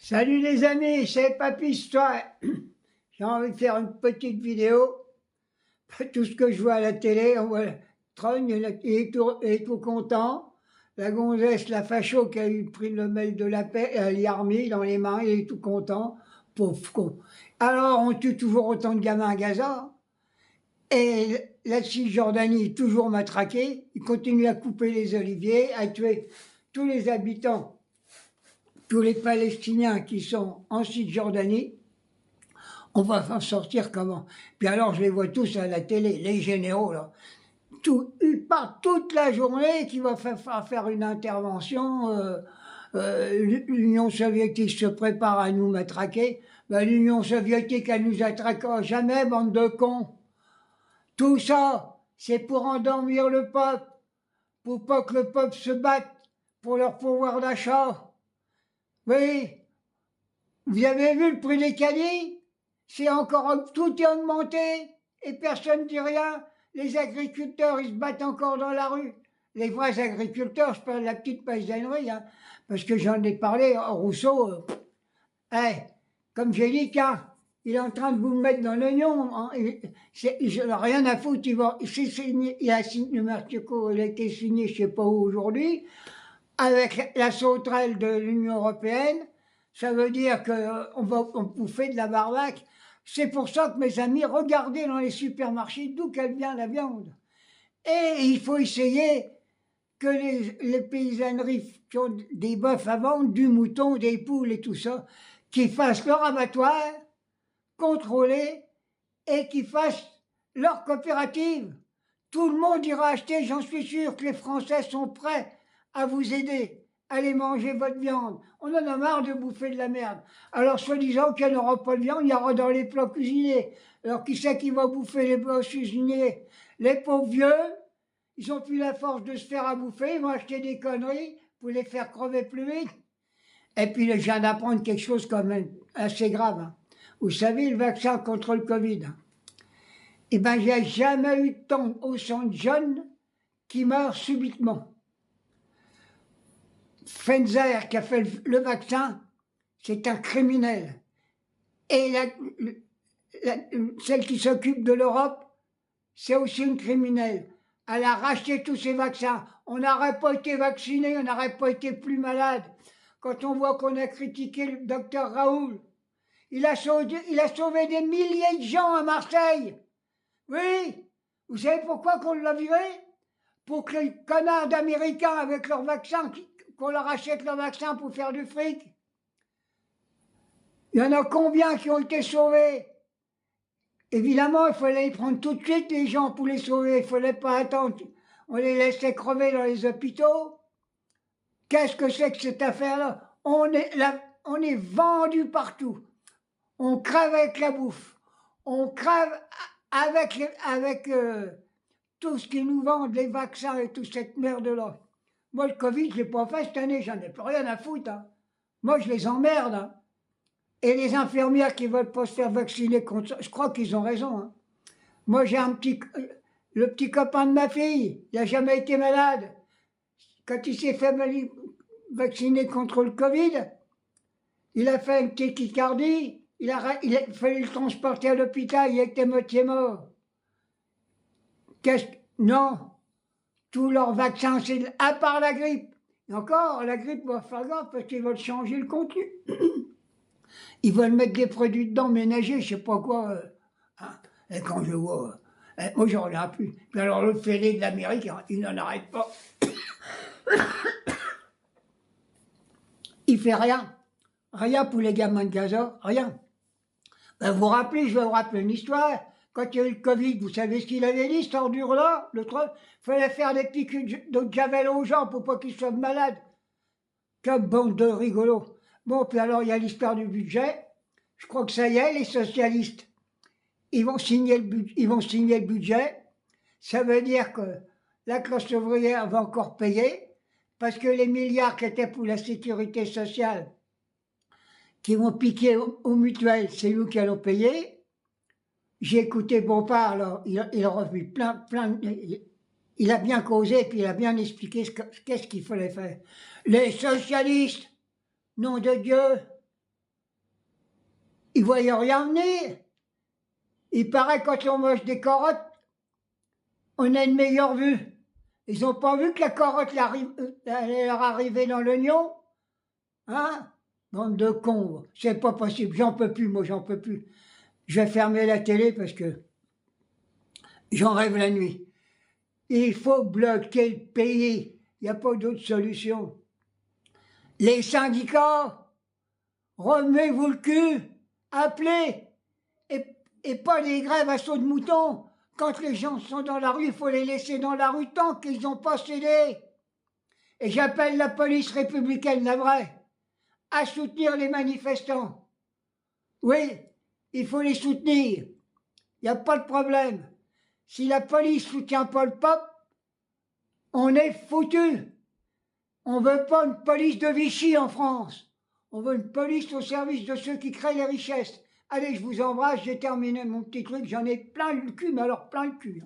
Salut les amis, c'est Papy Histoire. J'ai envie de faire une petite vidéo. Tout ce que je vois à la télé, on voit Trogne, il est tout content. La gonzesse, la facho qui a eu pris le mail de la paix, elle y a remis dans les mains, il est tout content. Pauvre con. Alors on tue toujours autant de gamins à Gaza. Et la Cisjordanie est toujours matraquée. Il continue à couper les oliviers, à tuer tous les habitants, tous les Palestiniens qui sont en Cisjordanie. On va s'en sortir comment? Puis alors je les vois tous à la télé, les généraux là. Ils partent toute la journée qu'il va faire une intervention. L'Union soviétique se prépare à nous matraquer. Ben, l'Union soviétique, elle nous attraquera jamais, bande de cons. Tout ça, c'est pour endormir le peuple, pour pas que le peuple se batte pour leur pouvoir d'achat. Oui, vous avez vu le prix des caddies? C'est encore, tout est augmenté et personne ne dit rien. Les agriculteurs, ils se battent encore dans la rue. Les vrais agriculteurs, je parle de la petite paysannerie, hein, parce que j'en ai parlé, Rousseau, comme j'ai dit, tiens, il est en train de vous mettre dans l'oignon. Hein, je n'ai rien à foutre. Il a signé, il a été signé, je ne sais pas où aujourd'hui, avec la sauterelle de l'Union européenne. Ça veut dire qu'on va bouffer de la barbaque. C'est pour ça que mes amis, regardez dans les supermarchés d'où qu'elle vient la viande. Et il faut essayer que les paysanneries qui ont des bœufs à vendre, du mouton, des poules et tout ça, qu'ils fassent leur abattoir, contrôlé, et qu'ils fassent leur coopérative. Tout le monde ira acheter, j'en suis sûr que les Français sont prêts à vous aider. Allez manger votre viande. On en a marre de bouffer de la merde. Alors, soi-disant qu'il n'y aura pas de viande, il y aura dans les plats cuisinés. Alors, qui c'est qui va bouffer les plats cuisinés? Les pauvres vieux, ils n'ont plus la force de se faire à bouffer, ils vont acheter des conneries pour les faire crever plus vite. Et puis, je viens d'apprendre quelque chose quand même assez grave. Hein. Vous savez, le vaccin contre le Covid. Eh bien, il n'y a jamais eu tant au sang de jeunes qui meurent subitement. Pfizer, qui a fait le vaccin, c'est un criminel. Et celle qui s'occupe de l'Europe, c'est aussi une criminelle. Elle a racheté tous ces vaccins. On n'aurait pas été vacciné, on n'aurait pas été plus malade. Quand on voit qu'on a critiqué le docteur Raoul, il a sauvé des milliers de gens à Marseille. Oui, vous savez pourquoi qu'on l'a viré? Pour que les connards d'Américains avec leur vaccin, qu'on leur achète leur vaccin pour faire du fric. Il y en a combien qui ont été sauvés? Évidemment, il fallait y prendre tout de suite les gens pour les sauver. Il ne fallait pas attendre. On les laissait crever dans les hôpitaux. Qu'est-ce que c'est que cette affaire-là? On est vendu partout. On crève avec la bouffe. On crève avec tout ce qu'ils nous vendent, les vaccins et toute cette merde-là. Moi, le Covid, je ne l'ai pas fait cette année, j'en ai plus rien à foutre. Hein. Moi, je les emmerde. Hein. Et les infirmières qui ne veulent pas se faire vacciner contre ça, je crois qu'ils ont raison. Hein. Moi, j'ai le petit copain de ma fille, il n'a jamais été malade. Quand il s'est fait vacciner contre le Covid, il a fait une tachycardie, il a fallu le transporter à l'hôpital, il était moitié mort. Non, tous leurs vaccins, c'est à part la grippe. Et encore, la grippe va faire gaffe parce qu'ils veulent changer le contenu. Ils veulent mettre des produits dedans, ménagers, je sais pas quoi. Hein. Et quand je vois, moi j'en reviens plus. Puis alors le fêlé de l'Amérique, il n'en arrête pas. Il fait rien. Rien pour les gamins de Gaza, rien. Ben, vous vous rappelez, je vais vous rappeler une histoire. Quand il y a eu le Covid, vous savez ce qu'il avait dit, cette ordure-là? Il fallait faire des piqûres de javel aux gens pour pas qu'ils soient malades. Quelle bande de rigolos. Bon, puis alors, il y a l'histoire du budget. Je crois que ça y est, les socialistes, ils vont signer le budget. Ça veut dire que la classe ouvrière va encore payer, parce que les milliards qui étaient pour la sécurité sociale, qui vont piquer aux mutuelles, c'est nous qui allons payer. J'ai écouté Bompard, alors il a revu il a bien causé, puis il a bien expliqué qu'est-ce qu'il fallait faire. Les socialistes, nom de Dieu, ils ne voyaient rien venir. Il paraît que quand on mange des carottes, on a une meilleure vue. Ils n'ont pas vu que la carotte allait leur arriver dans l'oignon. Hein? Bande de cons. C'est pas possible. J'en peux plus, moi, j'en peux plus. Je vais fermer la télé parce que j'en rêve la nuit. Il faut bloquer le pays. Il n'y a pas d'autre solution. Les syndicats, remuez-vous le cul, appelez, et pas les grèves à saut de mouton. Quand les gens sont dans la rue, il faut les laisser dans la rue tant qu'ils n'ont pas cédé. Et j'appelle la police républicaine, la vraie, à soutenir les manifestants. Oui, il faut les soutenir. Il n'y a pas de problème. Si la police ne soutient pas le peuple, on est foutu. On ne veut pas une police de Vichy en France. On veut une police au service de ceux qui créent les richesses. Allez, je vous embrasse, j'ai terminé mon petit truc, j'en ai plein le cul, mais alors plein le cul.